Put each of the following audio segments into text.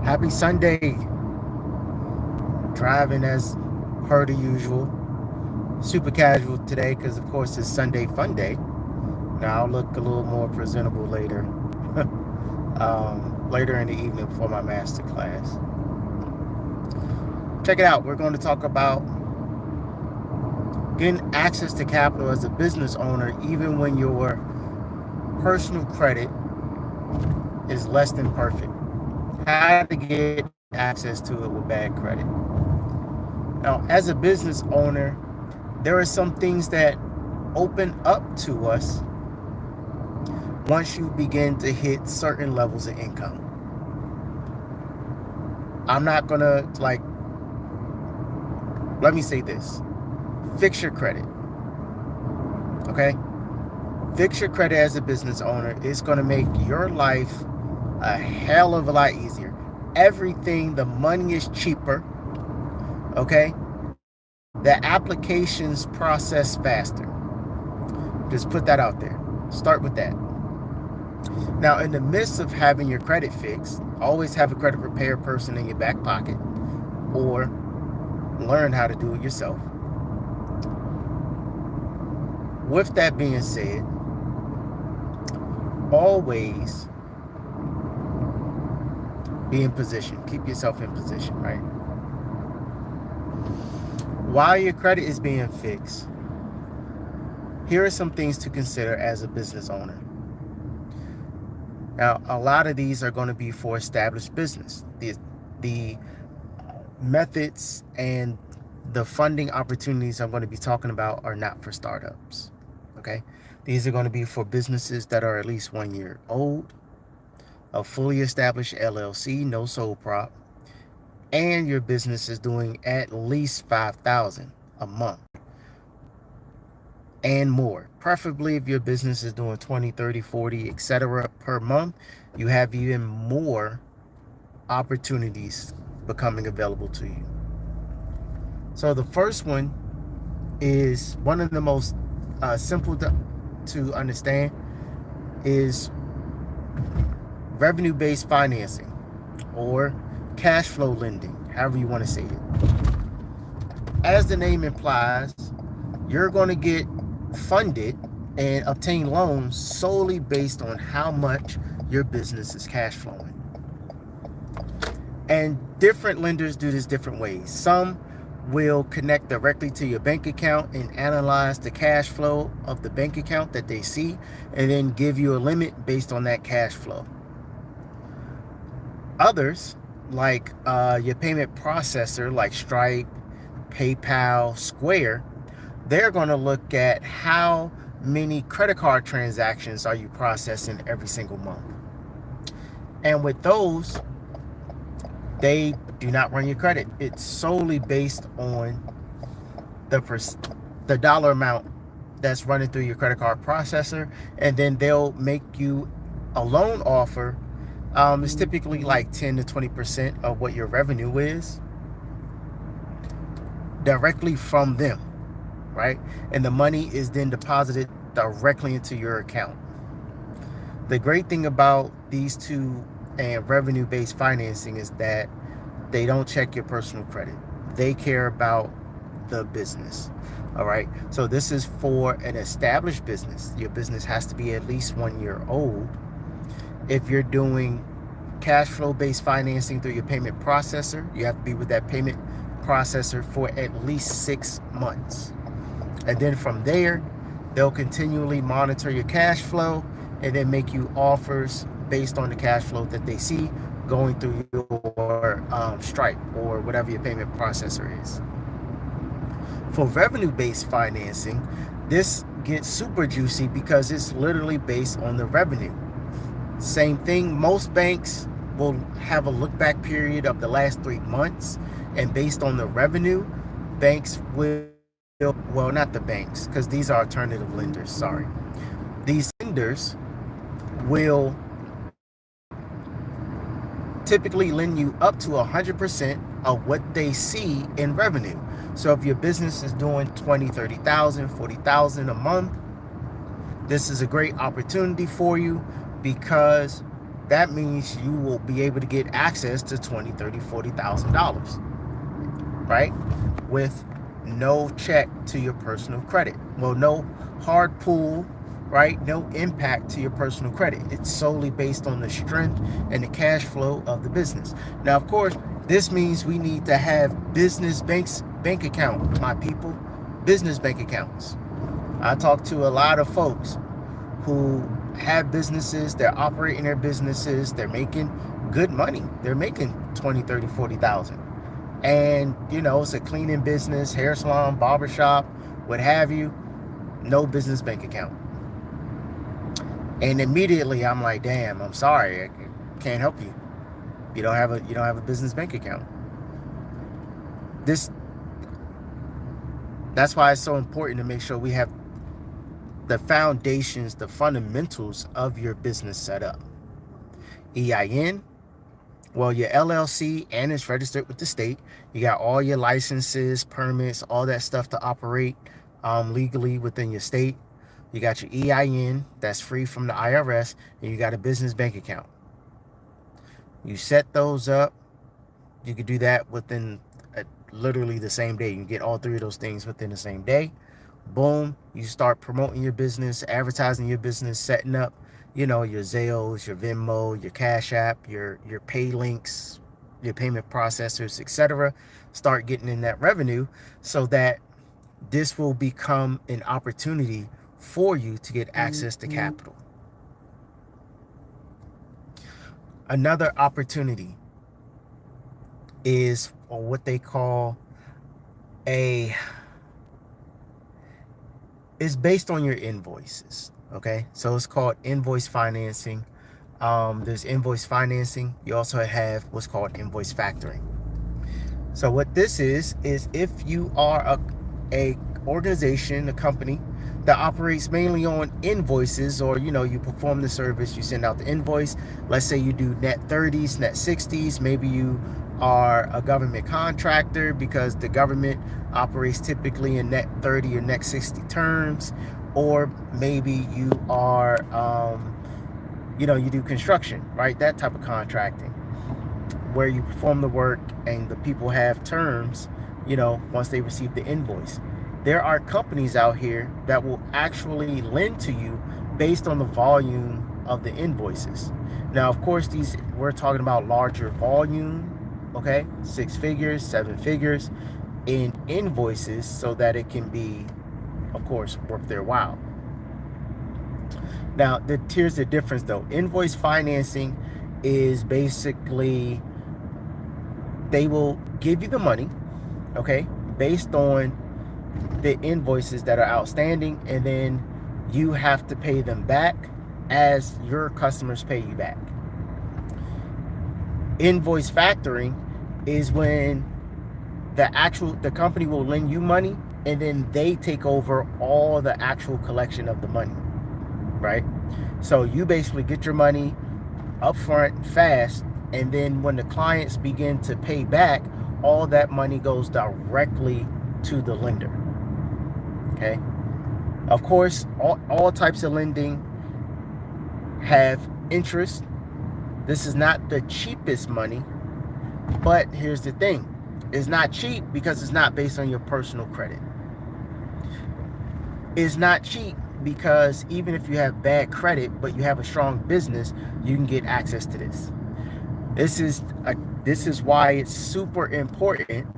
Happy Sunday. Driving as per the usual. Super casual today because, of course, it's Sunday Fun Day. Now, I'll look a little more presentable later. Later in the evening for my master class. Check it out. We're going to talk about getting access to capital as a business owner, even when your personal credit is less than perfect. How to get access to it with bad credit. Now, as a business owner, there are some things that open up to us once you begin to hit certain levels of income. I'm not gonna let me say this. Fix your credit. Okay? Fix your credit as a business owner. It's gonna make your life a hell of a lot easier. Everything, the money is cheaper. Okay? The applications process faster. Just put that out there. Start with that. Now, in the midst of having your credit fixed, always have a credit repair person in your back pocket, or learn how to do it yourself. With that being said, always be in position. Keep yourself in position, right? While your credit is being fixed, here are some things to consider as a business owner. Now, a lot of these are going to be for established business. The methods and the funding opportunities I'm going to be talking about are not for startups. Okay? These are going to be for businesses that are at least 1 year old, a fully established LLC, no sole prop, and your business is doing at least $5,000 a month and more. Preferably if your business is doing 20, 30, 40, etc. per month, you have even more opportunities becoming available to you. So the first one is one of the most simple to understand is revenue-based financing or cash flow lending, however you want to say it. As the name implies, you're going to get funded and obtain loans solely based on how much your business is cash flowing. And different lenders do this different ways. Some will connect directly to your bank account and analyze the cash flow of the bank account that they see and then give you a limit based on that cash flow. Others, like your payment processor like Stripe, PayPal, Square, they're going to look at how many credit card transactions are you processing every single month. And with those, they do not run your credit. It's solely based on the dollar amount that's running through your credit card processor, and then they'll make you a loan offer. It's typically like 10 to 20% of what your revenue is directly from them, right? And the money is then deposited directly into your account. The great thing about these two and revenue-based financing is that they don't check your personal credit. They care about the business. All right. So this is for an established business. Your business has to be at least 1 year old. If you're doing cash flow based financing through your payment processor, you have to be with that payment processor for at least 6 months. And then from there, they'll continually monitor your cash flow and then make you offers based on the cash flow that they see going through your Stripe or whatever your payment processor is. For revenue-based financing, this gets super juicy because it's literally based on the revenue. Same thing, most banks will have a look-back period of the last 3 months, and based on the revenue, banks will, well, not the banks, because these are alternative lenders, sorry. These lenders will typically lend you up to 100% of what they see in revenue. So if your business is doing 20, 30,000, 40,000 a month, this is a great opportunity for you because that means you will be able to get access to $20, $30, $40,000, right? With no check to your personal credit. Well, no hard pull, right? No impact to your personal credit. It's solely based on the strength and the cash flow of the business. Now, of course, this means we need to have business bank accounts, my people, business bank accounts. I talk to a lot of folks who have businesses, they're operating their businesses, they're making good money. They're making 20, 30, 40,000. And, it's a cleaning business, hair salon, barbershop, what have you, no business bank account. And immediately I'm like, damn, I'm sorry, I can't help you. You don't have a business bank account. That's why it's so important to make sure we have the foundations, the fundamentals of your business set up. EIN, well, your LLC, and it's registered with the state. You got all your licenses, permits, all that stuff to operate legally within your state. You got your EIN that's free from the IRS, and you got a business bank account. You set those up. You could do that within literally the same day. You can get all three of those things within the same day. Boom, you start promoting your business, advertising your business, setting up, your Zales, your Venmo, your Cash App, your pay links, your payment processors, etc. Start getting in that revenue so that this will become an opportunity for you to get access to capital. Another opportunity is what they call it's based on your invoices. Okay, so it's called invoice financing. There's invoice financing. You also have what's called invoice factoring. So what this is if you are a organization, a company that operates mainly on invoices, or you perform the service, you send out the invoice. Let's say you do net 30s, net 60s. Maybe you are a government contractor because the government operates typically in net 30 or net 60 terms. Or maybe you are you do construction, right? That type of contracting where you perform the work and the people have terms once they receive the invoice. There are companies out here that will actually lend to you based on the volume of the invoices. Now, of course, we're talking about larger volume, okay? 6 figures, 7 figures in invoices so that it can be, of course, worth their while. Now, here's the difference though. Invoice financing is basically, they will give you the money, okay, based on the invoices that are outstanding, and then you have to pay them back as your customers pay you back. Invoice factoring is when the company will lend you money, and then they take over all the actual collection of the money, right? So you basically get your money up front fast, and then when the clients begin to pay back, all that money goes directly to the lender. Okay. Of course, all types of lending have interest. This is not the cheapest money, but here's the thing. It's not cheap because it's not based on your personal credit. It's not cheap because even if you have bad credit, but you have a strong business, you can get access to this. This is why it's super important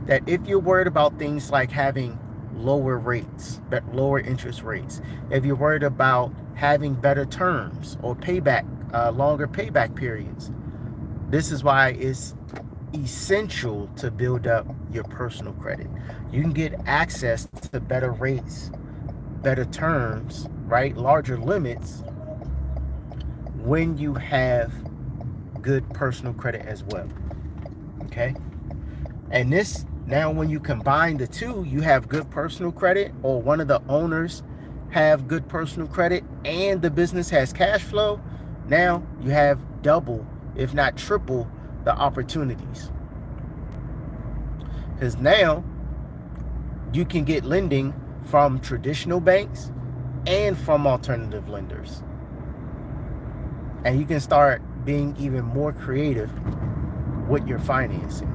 that if you're worried about things like having lower rates, lower interest rates, if you're worried about having better terms or longer payback periods, this is why it's essential to build up your personal credit. You can get access to better rates, better terms, right? Larger limits when you have good personal credit as well. Okay. And now when you combine the two, you have good personal credit, or one of the owners have good personal credit, and the business has cash flow. Now you have double, if not triple, the opportunities. Because now you can get lending from traditional banks and from alternative lenders. And you can start being even more creative with your financing.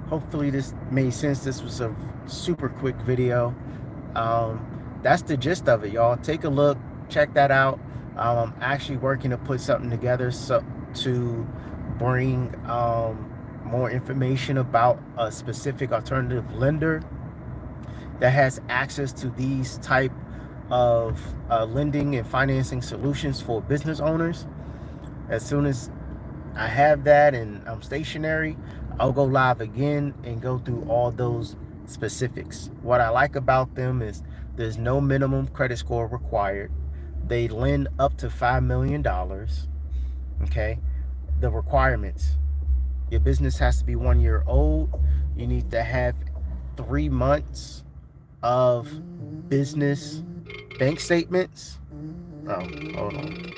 Hopefully this made sense. This was a super quick video. That's the gist of it, y'all. Take a look, check that out. I'm actually working to put something together to bring more information about a specific alternative lender that has access to these type of lending and financing solutions for business owners. As soon as I have that and I'm stationary, I'll go live again and go through all those specifics. What I like about them is there's no minimum credit score required. They lend up to $5 million. Okay. The requirements: your business has to be 1 year old. You need to have 3 months of business bank statements. Oh, hold on.